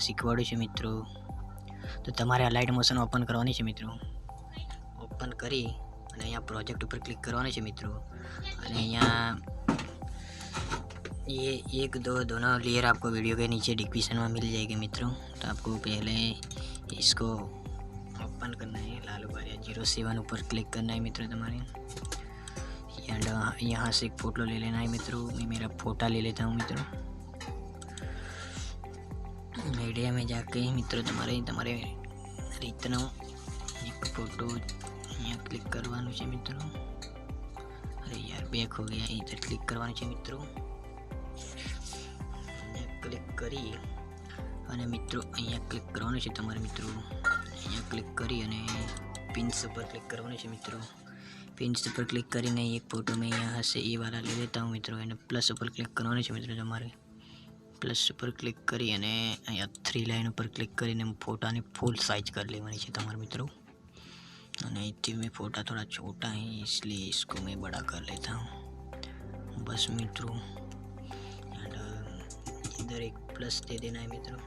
શીખવાડું છું મિત્રો। તો તમારે આ લાઇટ મોશન ઓપન કરવાની છે મિત્રો। ઓપન કરી અને અહીંયા પ્રોજેક્ટ ઉપર ક્લિક કરવાનું છે મિત્રો। અને અહીંયા ये एक दो दोनों लेयर आपको वीडियो के नीचे डिस्क्रिप्शन में मिल जाएगी मित्रों। तो आपको पहले इसको ओपन करना है। लालू बारिया 07 ऊपर क्लिक करना है मित्रों तुम्हारे। यहाँ से एक फ़ोटो ले लेना है मित्रों। मैं मेरा फ़ोटा ले लेता हूँ मित्रों। मीडिया में जाके मित्रों तुम्हारे રીતનો एक फ़ोटो यहाँ क्लिक करवानो है मित्रों। अरे यार बैक हो गया। इधर क्लिक करवानो है मित्रों। क्लिक करी અને મિત્રો અહીંયા ક્લિક કરવાનું છે તમારે મિત્રો। અહીંયા ક્લિક કરી અને पिन्स पर क्लिक करवाना है मित्रों। पिन्स पर क्लिक કરીને एक फोटो में यहाँ से ये वाला ले लेता हूँ मित्रों। અને प्लस पर क्लिक करवाना है मित्रों તમારે। प्लस पर क्लिक करी અને અહીંયા 3 लाइन पर क्लिक કરીને फोटाने फुल साइज कर लेवानी है તમારે मित्रों। અને इतनी में फोटा थोड़ा छोटा है इसलिए इसको मैं बड़ा कर लेता हूँ बस मित्रों। इधर एक प्लस दे देना है मित्रों।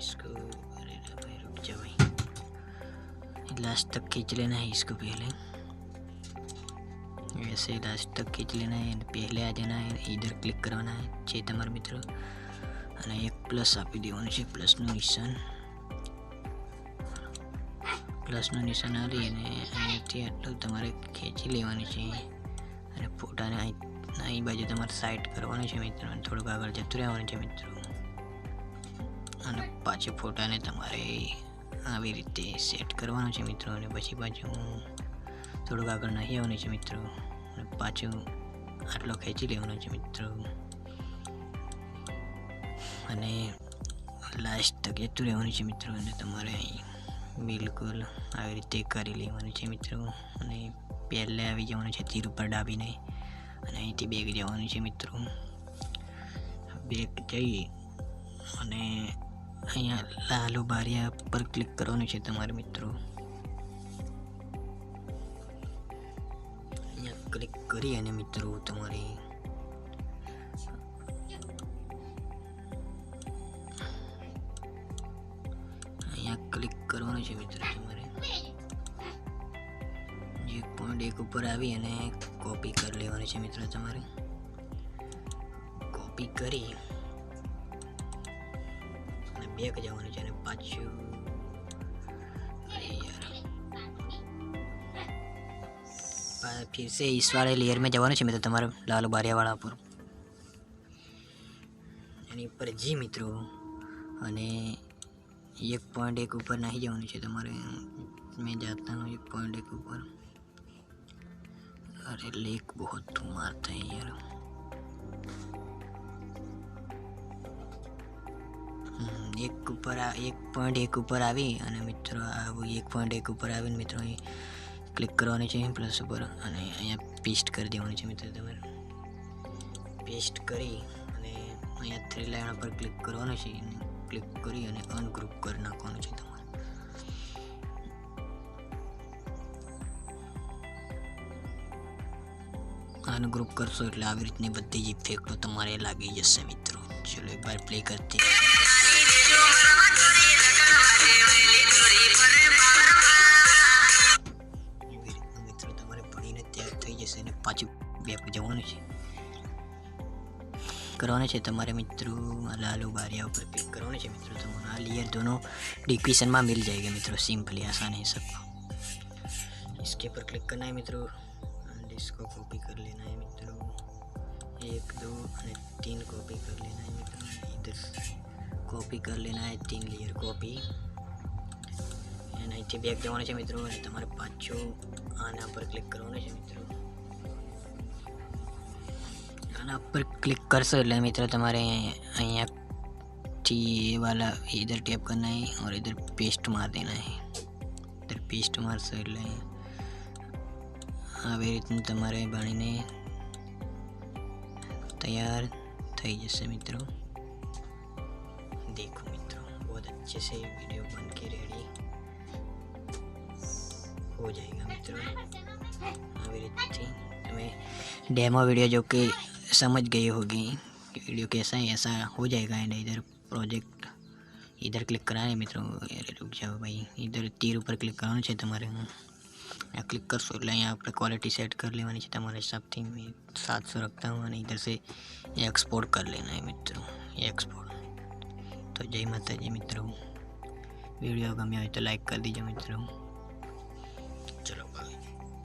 इसको अरे भाई रुक जा भाई, लास्ट तक खींच लेना है इसको पहले। ऐसे लास्ट तक खींच लेना है। पहले आ जाना है। इधर क्लिक करवाना है છે તમારે મિત્રો। અને એક પ્લસ આપી દેવાનું છે। પ્લસનું નિશાન આવી અને અહીંયાથી આટલું તમારે ખેંચી લેવાનું છે। અને ફોટાને અહીં બાજુ તમારે સાઈડ કરવાનું છે મિત્રો। અને થોડુંક આગળ જતું રહેવાનું છે મિત્રો। અને પાછું ફોટાને તમારે આવી રીતે સેટ કરવાનું છે મિત્રો। અને પછી પાછું થોડુંક આગળ નહીં આવવાનું છે મિત્રો। અને પાછું આટલો ખેંચી લેવાનો છે મિત્રો। અને લાસ્ટ તક જતું રહેવાનું છે મિત્રો। અને તમારે અહીં બિલકુલ આવી રીતે કરી લેવાનું છે મિત્રો। અને પહેલે આવી જવાનું છે તીર ઉપર દાબીને અને અહીંથી બેક જવાનું છે મિત્રો। બેક જઈ અને અહીંયા લાલુ બારિયા પર ક્લિક કરવાનું છે તમારે મિત્રો। અહીંયા ક્લિક કરી અને મિત્રો તમારે અહીંયા ક્લિક કરવાનું છે મિત્રો તમારે। 1.1 ઉપર આવી અને કોપી કરી લેવાની છે મિત્રો તમારે। કોપી કરી અને બેક જવાનું છે। અને પાછું फिर से इस वाले लेयर में जवाना है मित्रों तुम्हारे लालू बारिया वाला पर एनी पर जी मित्रों। અને 1.1 ऊपर नहीं जवाना है तुम्हारे। मैं जाता हूँ 1.1 ऊपर। अरे लेक बहुत मारता है यार। 1.1 ऊपर આવી અને મિત્રો આ 1.1 ऊपर આવીને મિત્રો અહીં ક્લિક કરવાની છે પ્લસ ઉપર અને અહીંયા પેસ્ટ કરી દેવાની છે મિત્રો તમારે। પેસ્ટ કરી અને અહીંયા 3 લાઈન પર ક્લિક કરવાનું છે। ક્લિક કરી અને અનગ્રુપ કરી નાખવાનું છે તમારે। અનગ્રુપ કરશો એટલે આવી રીતની બધી જ ઇફેક્ટો તમારે લાગી જશે મિત્રો। ચલો એક બાર પ્લે કરતી મિત્રો તમારે ભણીને તૈયાર થઈ જશે અને પાછું બેક જવાનું છે करवाना है तुम्हारे मित्रों। लालू बारिया ऊपर क्लिक करवाना है मित्रों। तुम्हारा लेयर दोनों डिस्क्रिप्शन में मिल जाएगा मित्रों। सिंपली आसान है सब। इसके ऊपर क्लिक करना है मित्रों। एंड इसको कॉपी कर लेना है मित्रों। 1 2 और 3 कॉपी कर लेना है मित्रों। इधर कॉपी कर लेना है 3 लेयर कॉपी। एंड અહીંથી બેક જવાનું છે મિત્રો। અને તમારે પાછું આના પર ક્લિક કરવાનું છે મિત્રો। आना पर क्लिक कर सो એટલે મિત્રો તમારે અહીંયાથી ये वाला इधर टैप करना है और इधर पेस्ट मार देना है। इधर पेस्ट मारशो એટલે આવી રીતનું તમારે બનીને तैयार થઈ જશે મિત્રો। देखो मित्रों बहुत अच्छे से वीडियो बन के रेडी हो जाएगा मित्रों। આવી રીતથી તમે डेमो वीडियो जो कि समझ गई होगी कि वीडियो कैसा है ऐसा हो जाएगा। एंड इधर प्रोजेक्ट इधर क्लिक करना है मित्रों। अरे रुक जाओ भाई, इधर तीर ऊपर क्लिक करना है तमारे। यहाँ क्लिक करशो એટલે અહીંયા આપણે क्वालिटी सेट कर लेवानी है તમારા हिसाबથી। मैं 700 रखता हूँ और इधर से एक्सपोर्ट कर लेना है मित्रों, एक्सपोर्ट। तो जय माता जी मित्रों, वीडियो गम्या हो तो लाइक कर दीजिए मित्रों।